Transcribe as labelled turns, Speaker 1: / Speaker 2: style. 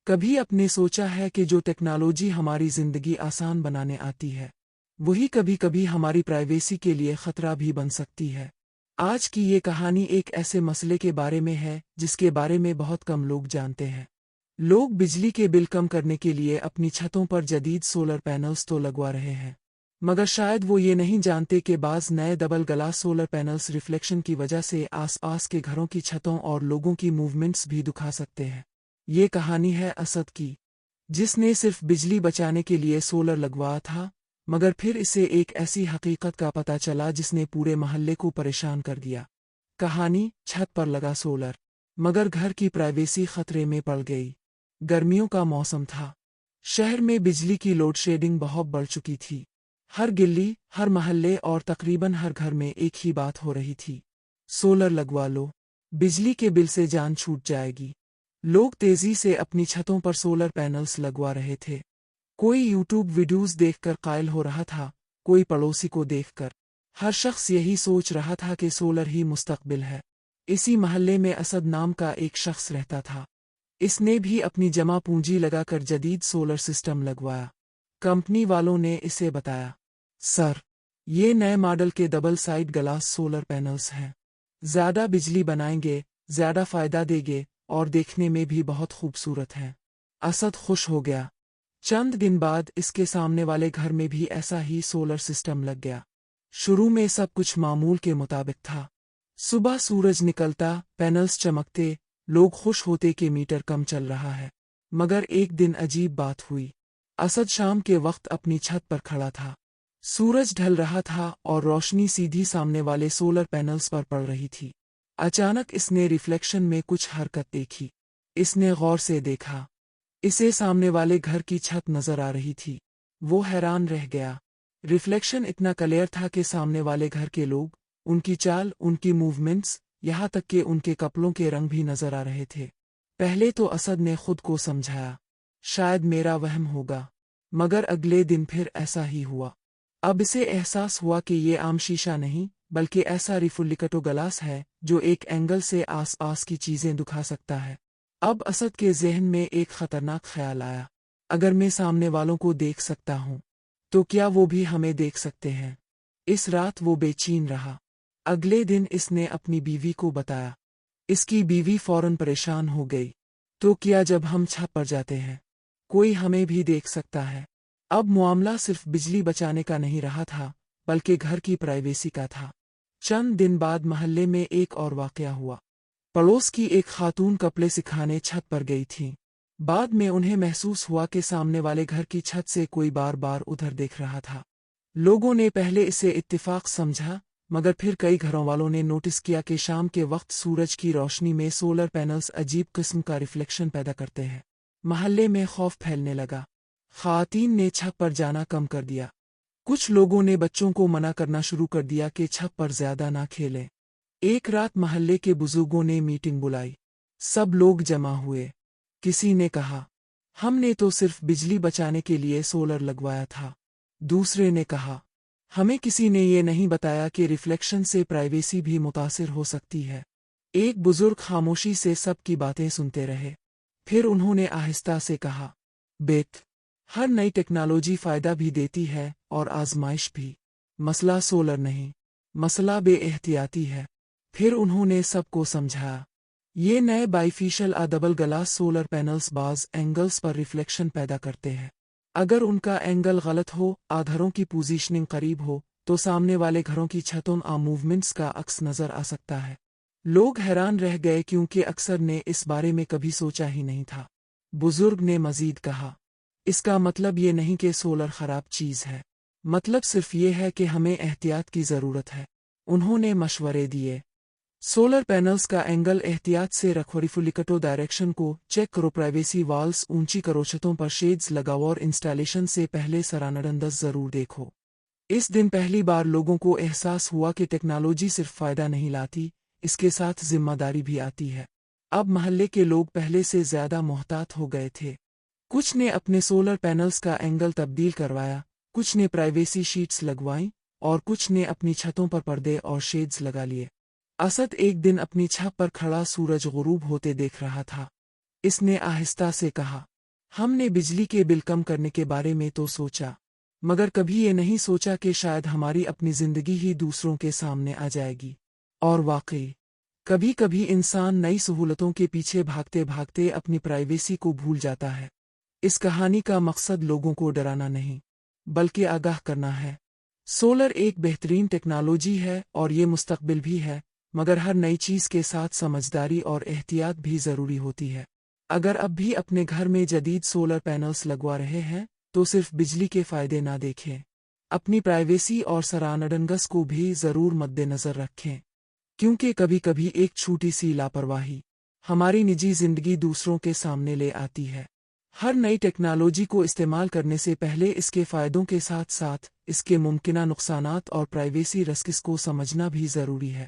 Speaker 1: کبھی اپنے سوچا ہے کہ جو ٹیکنالوجی ہماری زندگی آسان بنانے آتی ہے وہی کبھی کبھی ہماری پرائیویسی کے لیے خطرہ بھی بن سکتی ہے؟ آج کی یہ کہانی ایک ایسے مسئلے کے بارے میں ہے جس کے بارے میں بہت کم لوگ جانتے ہیں۔ لوگ بجلی کے بل کم کرنے کے لیے اپنی چھتوں پر جدید سولر پینلز تو لگوا رہے ہیں، مگر شاید وہ یہ نہیں جانتے کہ بعض نئے double glass solar panels reflection کی وجہ سے آس پاس کے گھروں کی چھتوں اور لوگوں کی موومنٹس بھی دکھا سکتے ہیں۔ یہ کہانی ہے اسد کی، جس نے صرف بجلی بچانے کے لیے سولر لگوایا تھا، مگر پھر اسے ایک ایسی حقیقت کا پتہ چلا جس نے پورے محلے کو پریشان کر دیا۔ کہانی: چھت پر لگا سولر، مگر گھر کی پرائیویسی خطرے میں پڑ گئی۔ گرمیوں کا موسم تھا، شہر میں بجلی کی لوڈ شیڈنگ بہت بڑھ چکی تھی۔ ہر گلی، ہر محلے اور تقریباً ہر گھر میں ایک ہی بات ہو رہی تھی: سولر لگوا لو، بجلی کے بل سے جان چھوٹ جائے گی۔ لوگ تیزی سے اپنی چھتوں پر سولر پینلز لگوا رہے تھے۔ کوئی یوٹیوب ویڈیوز دیکھ کر قائل ہو رہا تھا، کوئی پڑوسی کو دیکھ کر۔ ہر شخص یہی سوچ رہا تھا کہ سولر ہی مستقبل ہے۔ اسی محلے میں اسد نام کا ایک شخص رہتا تھا۔ اس نے بھی اپنی جمع پونجی لگا کر جدید سولر سسٹم لگوایا۔ کمپنی والوں نے اسے بتایا، سر، یہ نئے ماڈل کے double side glass solar panels ہیں، زیادہ بجلی بنائیں گے، زیادہ فائدہ دے گے، اور دیکھنے میں بھی بہت خوبصورت ہیں۔ اسد خوش ہو گیا۔ چند دن بعد اس کے سامنے والے گھر میں بھی ایسا ہی سولر سسٹم لگ گیا۔ شروع میں سب کچھ معمول کے مطابق تھا۔ صبح سورج نکلتا، پینلز چمکتے، لوگ خوش ہوتے کہ میٹر کم چل رہا ہے۔ مگر ایک دن عجیب بات ہوئی۔ اسد شام کے وقت اپنی چھت پر کھڑا تھا۔ سورج ڈھل رہا تھا اور روشنی سیدھی سامنے والے سولر پینلز پر پڑ رہی تھی۔ اچانک اس نے ریفلیکشن میں کچھ حرکت دیکھی۔ اس نے غور سے دیکھا، اسے سامنے والے گھر کی چھت نظر آ رہی تھی۔ وہ حیران رہ گیا۔ ریفلیکشن اتنا کلیئر تھا کہ سامنے والے گھر کے لوگ، ان کی چال، ان کی موومنٹس، یہاں تک کہ ان کے کپڑوں کے رنگ بھی نظر آ رہے تھے۔ پہلے تو اسد نے خود کو سمجھایا، شاید میرا وہم ہوگا، مگر اگلے دن پھر ایسا ہی ہوا۔ اب اسے احساس ہوا کہ یہ عام شیشہ نہیں، بلکہ ایسا ریفلیکٹو گلاس ہے جو ایک اینگل سے آس پاس کی چیزیں دکھا سکتا ہے۔ اب اسد کے ذہن میں ایک خطرناک خیال آیا، اگر میں سامنے والوں کو دیکھ سکتا ہوں تو کیا وہ بھی ہمیں دیکھ سکتے ہیں؟ اس رات وہ بے چین رہا۔ اگلے دن اس نے اپنی بیوی کو بتایا۔ اس کی بیوی فوراً پریشان ہو گئی، تو کیا جب ہم چھت پر جاتے ہیں کوئی ہمیں بھی دیکھ سکتا ہے؟ اب معاملہ صرف بجلی بچانے کا نہیں رہا تھا، بلکہ گھر کی پرائیویسی کا تھا۔ چند دن بعد محلے میں ایک اور واقعہ ہوا۔ پڑوس کی ایک خاتون کپڑے سکھانے چھت پر گئی تھیں۔ بعد میں انہیں محسوس ہوا کہ سامنے والے گھر کی چھت سے کوئی بار بار ادھر دیکھ رہا تھا۔ لوگوں نے پہلے اسے اتفاق سمجھا، مگر پھر کئی گھروں والوں نے نوٹس کیا کہ شام کے وقت سورج کی روشنی میں سولر پینلز عجیب قسم کا ریفلیکشن پیدا کرتے ہیں۔ محلے میں خوف پھیلنے لگا۔ خواتین نے چھت پر جانا کم کر دیا۔ کچھ لوگوں نے بچوں کو منع کرنا شروع کر دیا کہ چھت پر زیادہ نہ کھیلیں۔ ایک رات محلے کے بزرگوں نے میٹنگ بلائی۔ سب لوگ جمع ہوئے۔ کسی نے کہا، ہم نے تو صرف بجلی بچانے کے لیے سولر لگوایا تھا۔ دوسرے نے کہا، ہمیں کسی نے یہ نہیں بتایا کہ ریفلیکشن سے پرائیویسی بھی متاثر ہو سکتی ہے۔ ایک بزرگ خاموشی سے سب کی باتیں سنتے رہے۔ پھر انہوں نے آہستہ سے کہا، بیٹ، ہر نئی ٹیکنالوجی فائدہ بھی دیتی ہے اور آزمائش بھی۔ مسئلہ سولر نہیں، مسئلہ بے احتیاطی ہے۔ پھر انہوں نے سب کو سمجھایا، یہ نئے بائیفیشل ڈبل گلاس سولر پینلز بعض اینگلز پر ریفلیکشن پیدا کرتے ہیں۔ اگر ان کا اینگل غلط ہو، گھروں کی پوزیشننگ قریب ہو، تو سامنے والے گھروں کی چھتوں موومنٹس کا عکس نظر آ سکتا ہے۔ لوگ حیران رہ گئے کیونکہ اکثر نے اس بارے میں کبھی سوچا ہی نہیں تھا۔ بزرگ نے مزید کہا، اس کا مطلب یہ نہیں کہ سولر خراب چیز ہے، مطلب صرف یہ ہے کہ ہمیں احتیاط کی ضرورت ہے۔ انہوں نے مشورے دیے، سولر پینلز کا اینگل احتیاط سے رکھو، ریفلیکٹو ڈائریکشن کو چیک کرو، پرائیویسی والز اونچی کرو، چھتوں پر شیڈز لگاؤ اور انسٹالیشن سے پہلے سرانڈندز ضرور دیکھو۔ اس دن پہلی بار لوگوں کو احساس ہوا کہ ٹیکنالوجی صرف فائدہ نہیں لاتی، اس کے ساتھ ذمہ داری بھی آتی ہے۔ اب محلے کے لوگ پہلے سے زیادہ محتاط ہو گئے تھے۔ کچھ نے اپنے سولر پینلز کا اینگل تبدیل کروایا، کچھ نے پرائیویسی شیٹس لگوائیں، اور کچھ نے اپنی چھتوں پر پردے اور شیڈز لگا لیے۔ اسد ایک دن اپنی چھت پر کھڑا سورج غروب ہوتے دیکھ رہا تھا۔ اس نے آہستہ سے کہا، ہم نے بجلی کے بل کم کرنے کے بارے میں تو سوچا، مگر کبھی یہ نہیں سوچا کہ شاید ہماری اپنی زندگی ہی دوسروں کے سامنے آ جائے گی۔ اور واقعی کبھی کبھی انسان نئی سہولتوں کے پیچھے بھاگتے بھاگتے اپنی پرائیویسی کو بھول جاتا ہے۔ اس کہانی کا مقصد لوگوں کو ڈرانا نہیں، بلکہ آگاہ کرنا ہے۔ سولر ایک بہترین ٹیکنالوجی ہے اور یہ مستقبل بھی ہے، مگر ہر نئی چیز کے ساتھ سمجھداری اور احتیاط بھی ضروری ہوتی ہے۔ اگر اب بھی اپنے گھر میں جدید سولر پینلز لگوا رہے ہیں تو صرف بجلی کے فائدے نہ دیکھیں، اپنی پرائیویسی اور سراونڈنگز کو بھی ضرور مد نظر رکھیں، کیونکہ کبھی کبھی ایک چھوٹی سی لاپرواہی ہماری نجی زندگی دوسروں کے سامنے لے آتی ہے۔ ہر نئی ٹیکنالوجی کو استعمال کرنے سے پہلے اس کے فائدوں کے ساتھ ساتھ اس کے ممکنہ نقصانات اور پرائیویسی رسکس کو سمجھنا بھی ضروری ہے۔